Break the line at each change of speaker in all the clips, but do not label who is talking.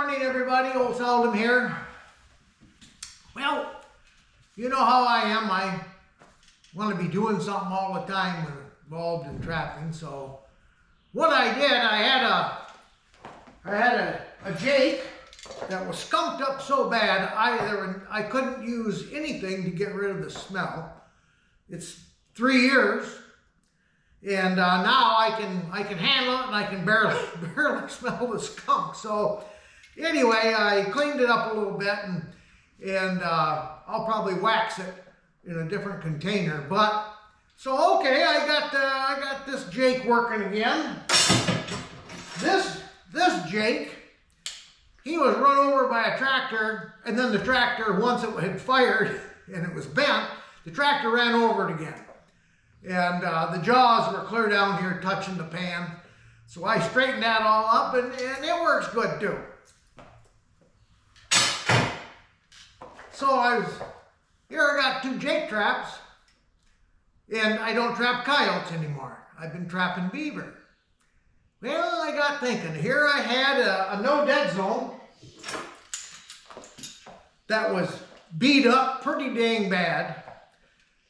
morning, everybody. Old Seldom here. Well, you know how I am. I want to be doing something all the time when involved in trapping. So what I did, I had a Jake that was skunked up so bad I couldn't use anything to get rid of the smell. It's 3 years. And now I can handle it, and I can barely smell the skunk. So anyway, I cleaned it up a little bit, and I'll probably wax it in a different container. But so okay, I got this Jake working again. This Jake, he was run over by a tractor, and then the tractor, once it had fired and it was bent, the tractor ran over it again. And the jaws were clear down here touching the pan. So I straightened that all up, and it works good too. So I got 2 Jake traps, and I don't trap coyotes anymore. I've been trapping beaver. Well, I got thinking. Here I had a no dead zone that was beat up pretty dang bad.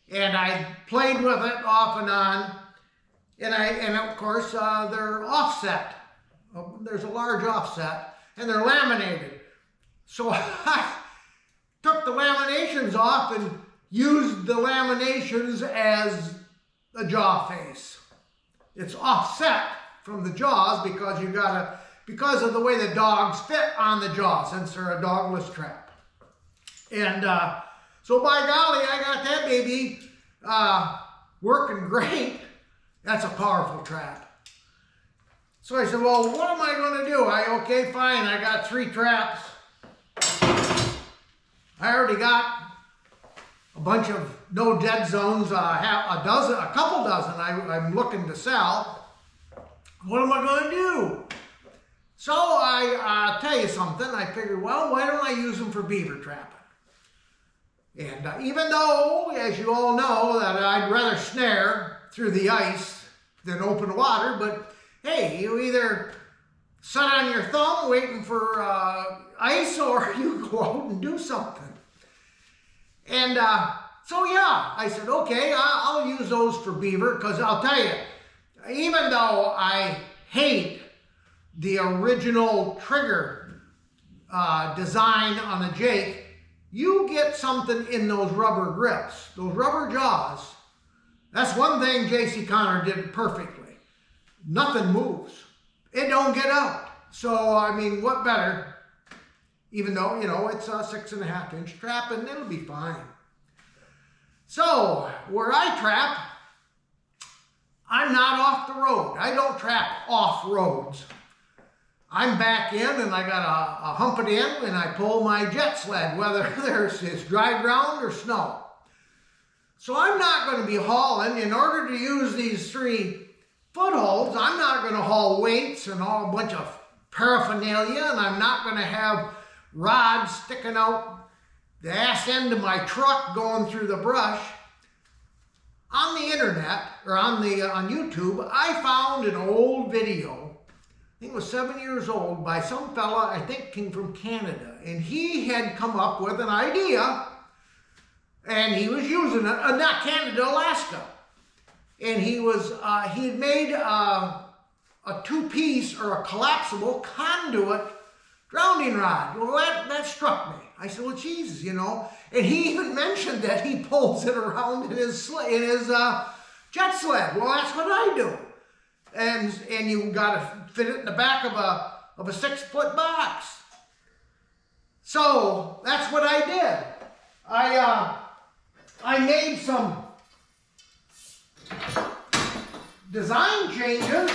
And I played with it off and on, and of course they're offset. There's a large offset, and they're laminated. So I took the laminations off and used the laminations as a jaw face. It's offset from the jaws because of the way the dogs fit on the jaw, since they're a dogless trap. And so by golly, I got that baby working great. That's a powerful trap. So I said, well, what am I going to do? Okay, fine, I got 3 traps. I already got a bunch of no dead zones, a couple dozen I'm looking to sell. What am I going to do? So I tell you something, I figured, well, why don't I use them for beaver trapping? And even though, as you all know, that I'd rather snare through the ice than open water, but hey, you either sit on your thumb waiting for ice, or you go out and do something. And so yeah, I said, okay, I'll use those for beaver, because I'll tell you, even though I hate the original trigger design on the Jake, you get something in those rubber grips, those rubber jaws. That's one thing J.C. Connor did perfectly. Nothing moves. It don't get out. So, I mean, what better? Even though, you know, it's a 6.5-inch trap, and it'll be fine. So, where I trap, I'm not off the road. I don't trap off roads. I'm back in, and I got a hump it in, and I pull my jet sled, whether it's dry ground or snow. So I'm not going to be hauling. In order to use these 3 footholds, I'm not going to haul weights and all a bunch of paraphernalia, and I'm not going to have rods sticking out the ass end of my truck going through the brush. On the internet, or on YouTube, I found an old video, I think it was 7 years old, by some fella, I think came from Canada. And he had come up with an idea, and he was using it, not Canada, Alaska. And he had made a 2-piece or a collapsible conduit drowning rod. Well, that struck me. I said, well, Jesus, you know. And he even mentioned that he pulls it around in his jet sled. Well, that's what I do. And you got to fit it in the back of a 6-foot box. So that's what I did. I made some design changes.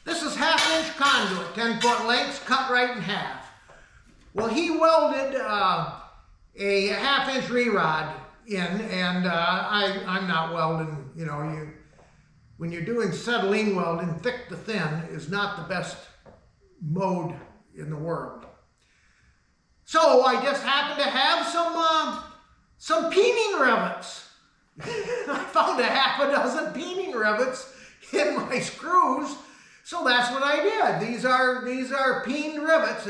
This is 1/2-inch conduit, 10-foot lengths, cut right in half. Well, he welded a 1/2-inch re-rod in, and I'm not welding, you know, when you're doing acetylene welding, thick to thin is not the best mode in the world. So I just happened to have some peening rivets. I found a 6 peening rivets in my screws, So that's what I did. These are peened rivets.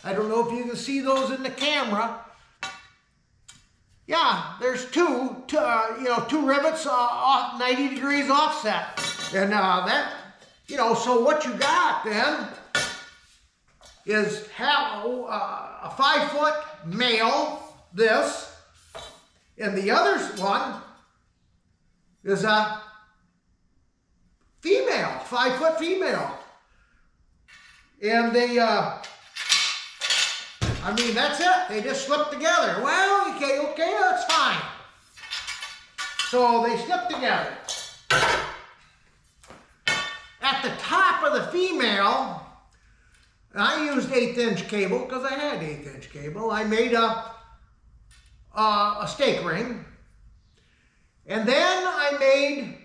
I don't know if you can see those in the camera. Yeah, there's two rivets off 90 degrees offset. And so what you got then is a 5-foot male, this, and the other one is a female, 5-foot female. And they, that's it. They just slip together. Well, okay, that's fine. So they slip together. At the top of the female, I used 1/8" cable because I had 1/8" cable. I made a stake ring. And then I made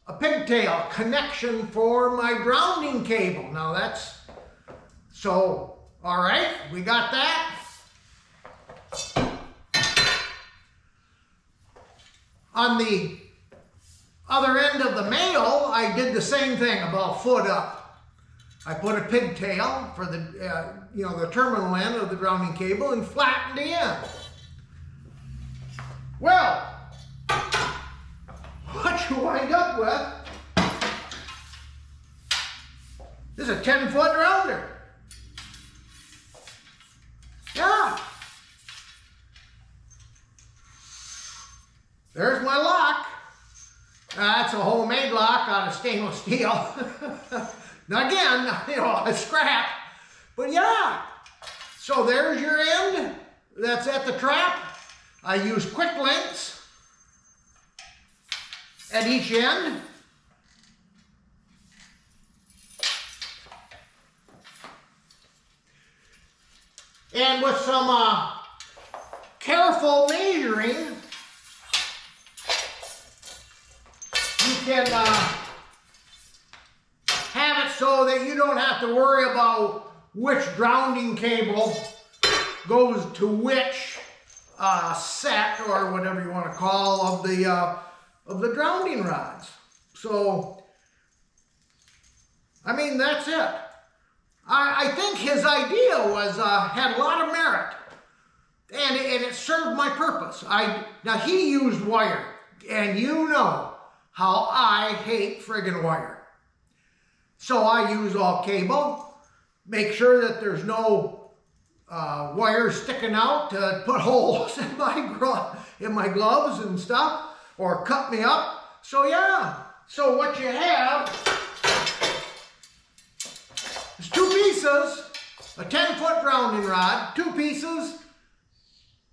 a pigtail connection for my grounding cable. Now all right, we got that. On the other end of the male, I did the same thing, about a foot up. I put a pigtail for the terminal end of the grounding cable and flattened the end. Well, what you wind up with is a 10-foot rounder. Yeah. There's my lock. That's a homemade lock out of stainless steel. Now again, a scrap. But yeah. So there's your end. That's at the trap. I use quick links at each end. And with some careful measuring, you can have it so that you don't have to worry about which grounding cable goes to which set, or whatever you want to call, of the grounding rods. So, that's it. I think his idea had a lot of merit, and it served my purpose. Now he used wire, and you know how I hate friggin' wire. So I use all cable, make sure that there's no wire sticking out to put holes in my gloves and stuff, or cut me up. So yeah, so what you have is 2 pieces, a 10-foot grounding rod, 2 pieces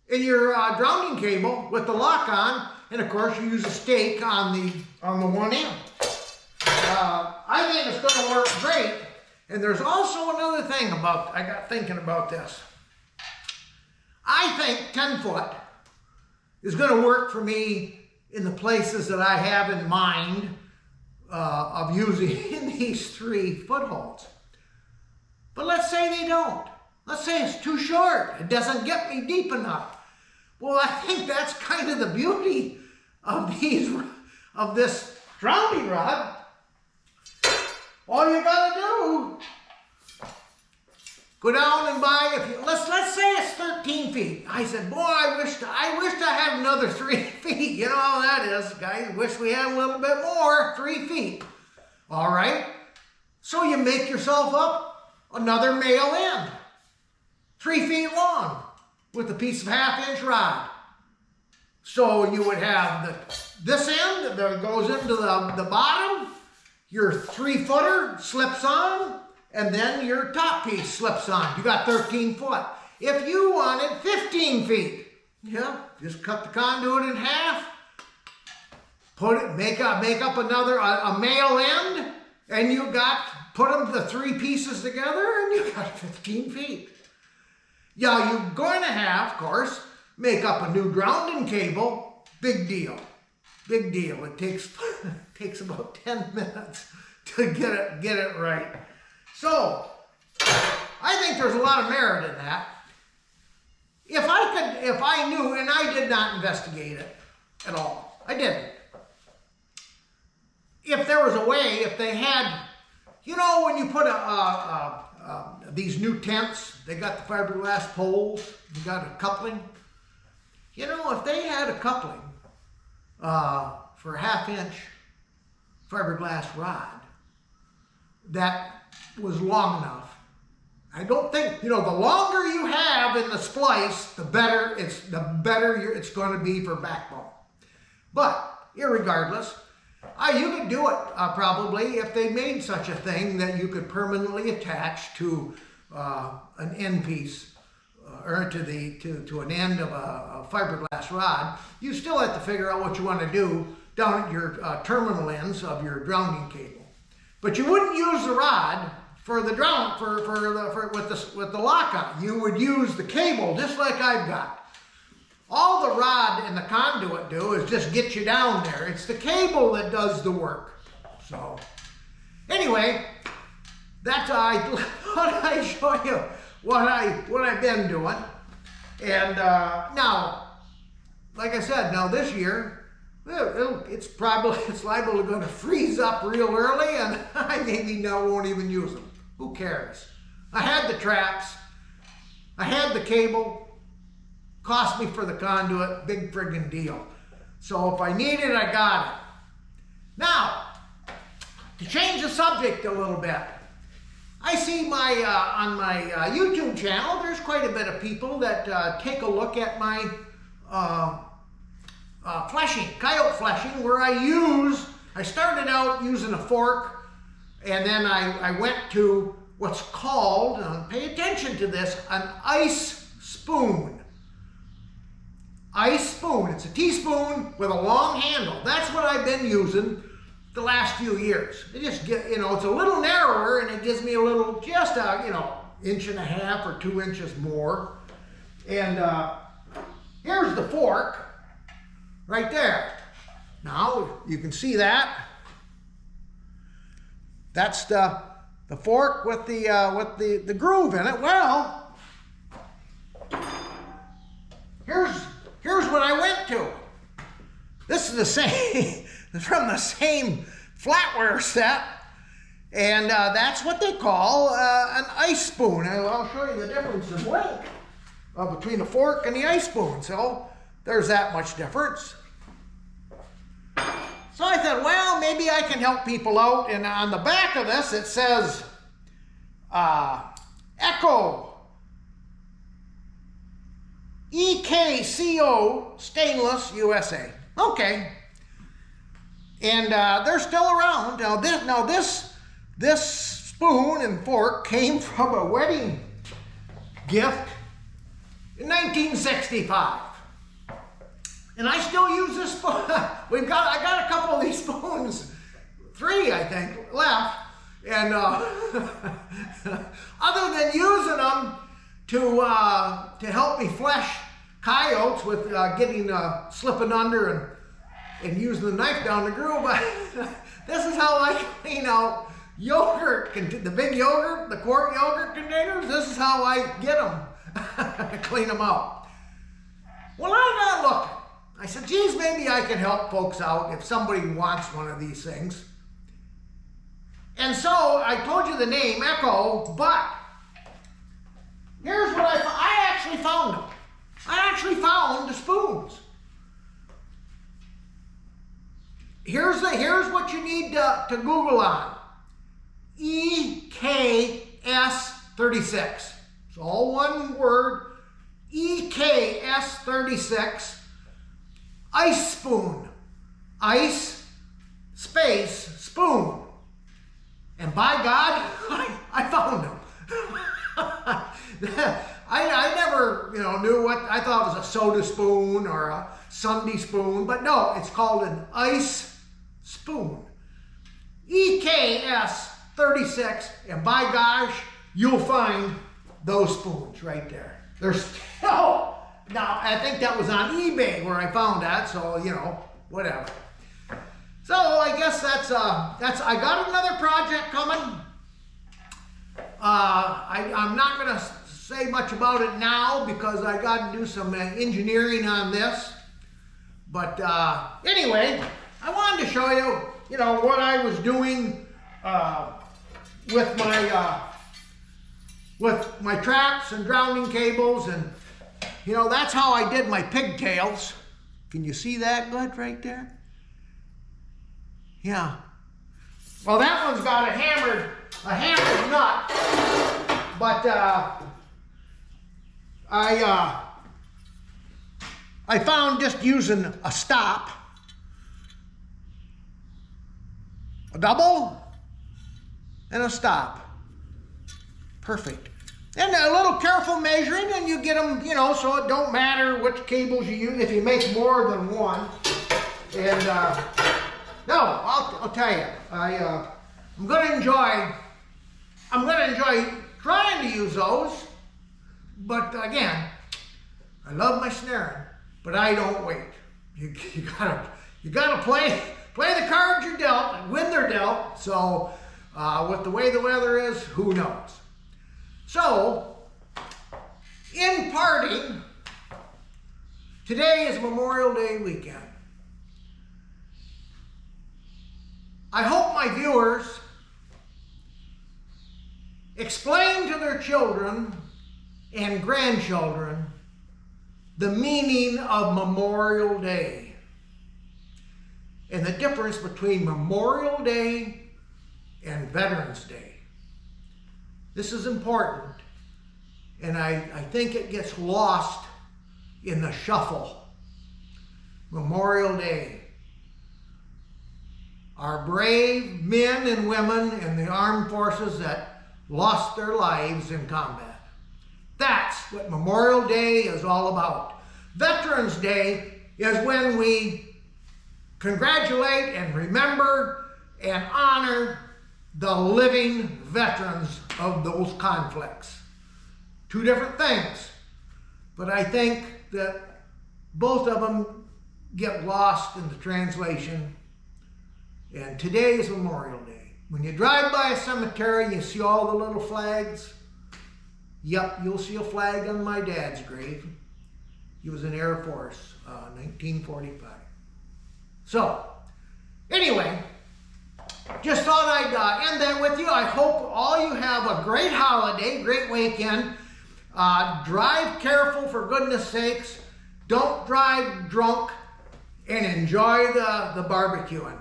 in your grounding cable with the lock on, and of course you use a stake on the one end. I think it's going to work great. And there's also another thing I got thinking about this. I think 10-foot is going to work for me in the places that I have in mind of using in these 3 footholds. But let's say they don't. Let's say it's too short. It doesn't get me deep enough. Well, I think that's kind of the beauty of this grounding rod. All you gotta do, go down and buy, let's say it's 13 feet. I said, boy, I wished I had another 3 feet. You know how that is, guys. Wish we had a little bit more, 3 feet. All right. So you make yourself up another male end, 3 feet long, with a piece of 1/2-inch rod. So you would have this end that goes into the bottom, your 3-footer slips on, and then your top piece slips on. You got 13 foot. If you wanted 15 feet, yeah, just cut the conduit in half, make up another a male end, and you put the 3 pieces together, and you got 15 feet. Yeah, you're going to have, of course, make up a new grounding cable. Big deal. Big deal. It takes about 10 minutes to get it right. So, I think there's a lot of merit in that. If I knew, and I did not investigate it at all. I didn't. If there was a way, if they had, You know, when you put these new tents, they got the fiberglass poles, you got a coupling. You know, if they had a coupling for a 1/2-inch fiberglass rod that was long enough, I don't think, you know, the longer you have in the splice, the better it's going to be for backbone. But irregardless, you could do it probably if they made such a thing that you could permanently attach to an end piece or to an end of a fiberglass rod. You still have to figure out what you want to do down at your terminal ends of your grounding cable. But you wouldn't use the rod for the with the lockout. You would use the cable just like I've got. All the rod and the conduit do is just get you down there. It's the cable that does the work. So anyway, that's I thought I'd show you what I've been doing. And now, like I said, now this year, it's liable to going to freeze up real early, and I maybe won't even use them. Who cares? I had the traps, I had the cable. Cost me for the conduit, big friggin' deal. So if I need it, I got it. Now, to change the subject a little bit, I see on my YouTube channel, there's quite a bit of people that take a look at my fleshing, coyote fleshing, where I started out using a fork, and then I went to what's called, pay attention to this, an ice spoon. Ice spoon. It's a teaspoon with a long handle. That's what I've been using the last few years. It just it's a little narrower, and it gives me a little, just a, 1.5 or 2 inches more. And here's the fork right there. Now you can see that. That's the fork with the groove in it. Well, here's what I went to. This is the same, from the same flatware set, and that's what they call an ice spoon. I'll show you the difference in length between the fork and the ice spoon. So there's that much difference. So I thought, well, maybe I can help people out, and on the back of this it says Echo EKCO Stainless USA. Okay. And they're still around. Now this spoon and fork came from a wedding gift in 1965. And I still use this spoon. I got a couple of these spoons, 3 I think left. And other than using them to help me flesh coyotes with slipping under and using the knife down the groove, this is how I clean out yogurt, the big yogurt, the quart yogurt containers. This is how I get them. I clean them out. Well, I got looking. I said, geez, maybe I can help folks out if somebody wants one of these things. And so I told you the name, Echo, but here's what I actually found them. I actually found the spoons. Here's what you need to Google on. EKS36. It's all one word. EKS36. Ice spoon. Ice space spoon. And by God, I found them. I never, knew what, I thought it was a soda spoon or a Sunday spoon, but no, it's called an ice spoon. EKS 36, and by gosh, you'll find those spoons right there. They're still, now I think that was on eBay where I found that, so, whatever. So I guess that's I got another project coming. I'm not going to say much about it now because I got to do some engineering on this. But anyway, I wanted to show you, what I was doing with my traps and grounding cables, and you know, that's how I did my pigtails. Can you see that good right there? Yeah. Well, that one's got a hammered nut, but I found just using a stop, a double, and a stop. Perfect. And a little careful measuring, and you get them, you know, so it don't matter which cables you use if you make more than one. And no, I'll tell you, I'm gonna enjoy trying to use those. But again, I love my snaring, but I don't wait. You gotta play the cards you're dealt and when they're dealt. So with the way the weather is, who knows? So, in parting, today is Memorial Day weekend. I hope my viewers explain to their children and grandchildren the meaning of Memorial Day and the difference between Memorial Day and Veterans Day. This is important, and I think it gets lost in the shuffle. Memorial Day. Our brave men and women in the armed forces that lost their lives in combat. That's what Memorial Day is all about. Veterans Day is when we congratulate and remember and honor the living veterans of those conflicts. Two different things, but I think that both of them get lost in the translation. And today is Memorial Day. When you drive by a cemetery and you see all the little flags, yep, you'll see a flag on my dad's grave. He was in Air Force, 1945. So, anyway, just thought I'd end that with you. I hope all you have a great holiday, great weekend. Drive careful, for goodness sakes. Don't drive drunk, and enjoy the barbecuing.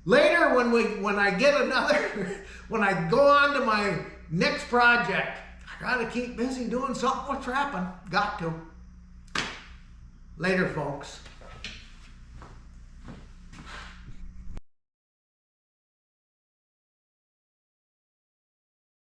Later, when I get another, when I go on to my next project, I gotta keep busy doing something with trapping. Got to. Later, folks.